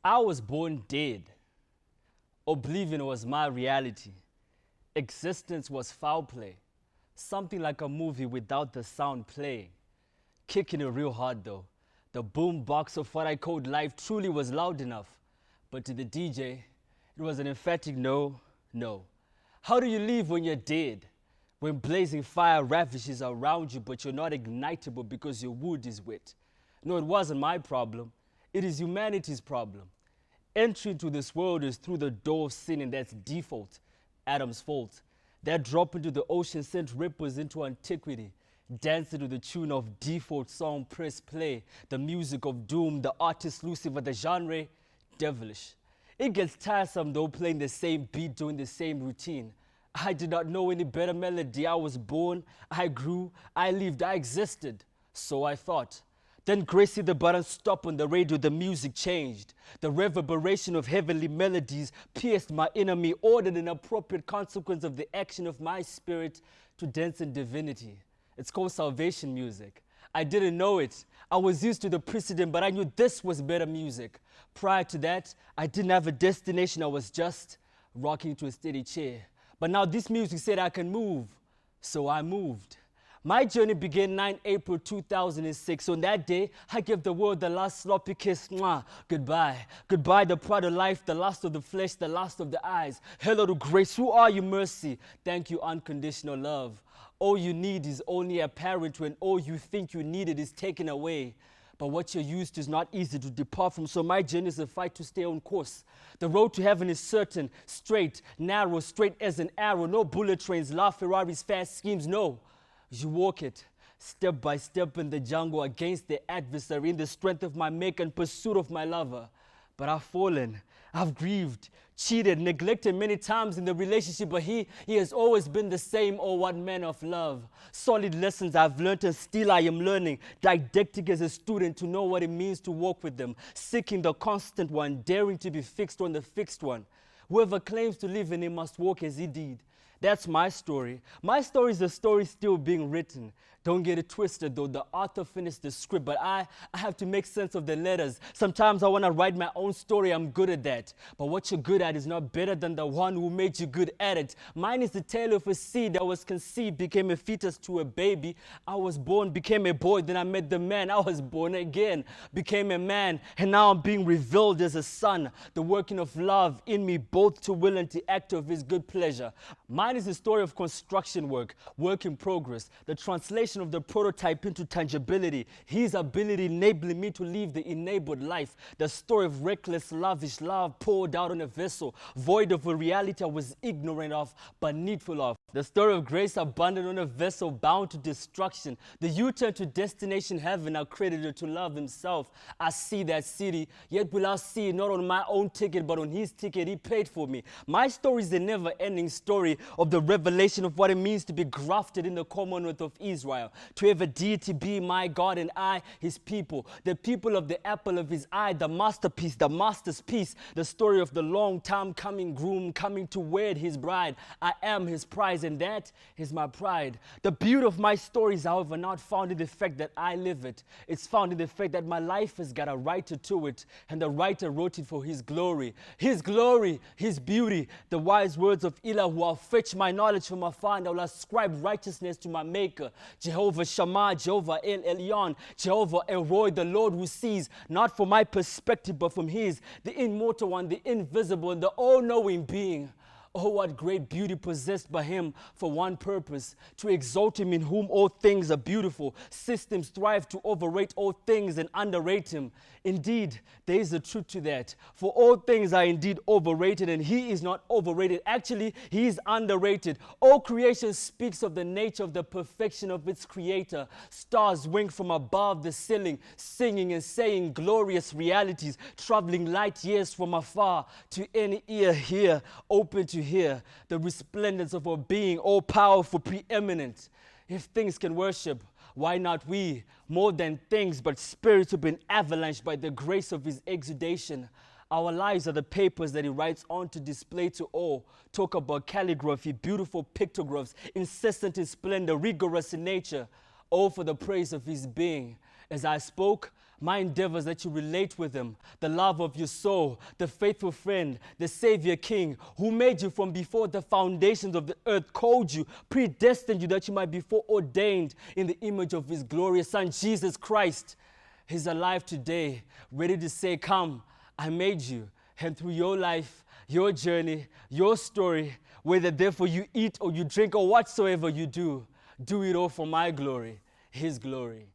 I was born dead. Oblivion was my reality. Existence was foul play. Something like a movie without the sound playing. Kicking it real hard though. The boom box of what I called life truly was loud enough. But to the DJ, it was an emphatic no, no. How do you leave when you're dead? When blazing fire ravishes around you, but you're not ignitable because your wood is wet. No, it wasn't my problem. It is humanity's problem. Entry into this world is through the door of sin, and that's default, Adam's fault. That drop into the ocean sent ripples into antiquity, dancing to the tune of default song, press play, the music of doom, the artist Lucifer, the genre, devilish. It gets tiresome though, playing the same beat, doing the same routine. I did not know any better melody. I was born, I grew, I lived, I existed. So I thought. Then Gracie the button stopped on the radio, the music changed. The reverberation of heavenly melodies pierced my inner me, ordered an appropriate consequence of the action of my spirit to dance in divinity. It's called salvation music. I didn't know it. I was used to the precedent, but I knew this was better music. Prior to that, I didn't have a destination. I was just rocking to a steady chair. But now this music said I can move, so I moved. My journey began 9 April 2006. On that day, I gave the world the last sloppy kiss. Mwah. Goodbye. Goodbye, the pride of life, the lust of the flesh, the lust of the eyes. Hello to grace. Who are you, mercy? Thank you, unconditional love. All you need is only apparent when all you think you needed is taken away. But what you're used to is not easy to depart from. So my journey is a fight to stay on course. The road to heaven is certain, straight, narrow, straight as an arrow. No bullet trains, La Ferraris, fast schemes, no. You walk it step by step in the jungle against the adversary, in the strength of my maker and pursuit of my lover. But I've fallen, I've grieved, cheated, neglected many times in the relationship, but he has always been the same. Oh, what man of love. Solid lessons I've learned and still I am learning. Didactic as a student to know what it means to walk with them. Seeking the constant one, daring to be fixed on the fixed one. Whoever claims to live in him must walk as he did. That's my story. My story is a story still being written. Don't get it twisted though, the author finished the script, but I have to make sense of the letters. Sometimes I want to write my own story, I'm good at that. But what you're good at is not better than the one who made you good at it. Mine is the tale of a seed that was conceived, became a fetus to a baby. I was born, became a boy, then I met the man. I was born again, became a man, and now I'm being revealed as a son. The working of love in me, both to will and to act of his good pleasure. Mine is the story of construction work in progress, the translation of the prototype into tangibility, his ability enabling me to live the enabled life, the story of reckless, lavish love poured out on a vessel, void of a reality I was ignorant of, but needful of. The story of grace abundant on a vessel bound to destruction, the U-turn to destination heaven, accredited to love himself. I see that city, yet will I see it not on my own ticket, but on his ticket he paid for me. My story is the never-ending story of the revelation of what it means to be grafted in the Commonwealth of Israel. To have a deity be my God and I, his people. The people of the apple of his eye, the masterpiece, the master's piece. The story of the long time coming groom coming to wed his bride. I am his prize and that is my pride. The beauty of my story is, however, not found in the fact that I live it. It's found in the fact that my life has got a writer to it, and the writer wrote it for his glory, his beauty. The wise words of Elah, who I'll fetch my knowledge from afar, and I will ascribe righteousness to my maker. Jehovah Shammah, Jehovah El Elyon, Jehovah El Roy, the Lord who sees, not from my perspective, but from his, the immortal one, the invisible, and the all-knowing being. Oh, what great beauty possessed by him for one purpose, to exalt him in whom all things are beautiful. Systems thrive to overrate all things and underrate him. Indeed, there is a truth to that. For all things are indeed overrated, and he is not overrated. Actually, he is underrated. All creation speaks of the nature of the perfection of its creator. Stars wink from above the ceiling, singing and saying glorious realities, traveling light years from afar to any ear here, open to hear the resplendence of our being, all powerful, preeminent. If things can worship, why not we? More than things, but spirits who've been avalanched by the grace of his exudation. Our lives are the papers that he writes on to display to all. Talk about calligraphy, beautiful pictographs, incessant in splendor, rigorous in nature. All for the praise of his being. As I spoke, My endeavor is that you relate with him, the love of your soul, the faithful friend, the Savior King, who made you from before the foundations of the earth, called you, predestined you that you might be foreordained in the image of his glorious Son, Jesus Christ. He's alive today, ready to say, come, I made you. And through your life, your journey, your story, whether therefore you eat or you drink or whatsoever you do it all for my glory, his glory.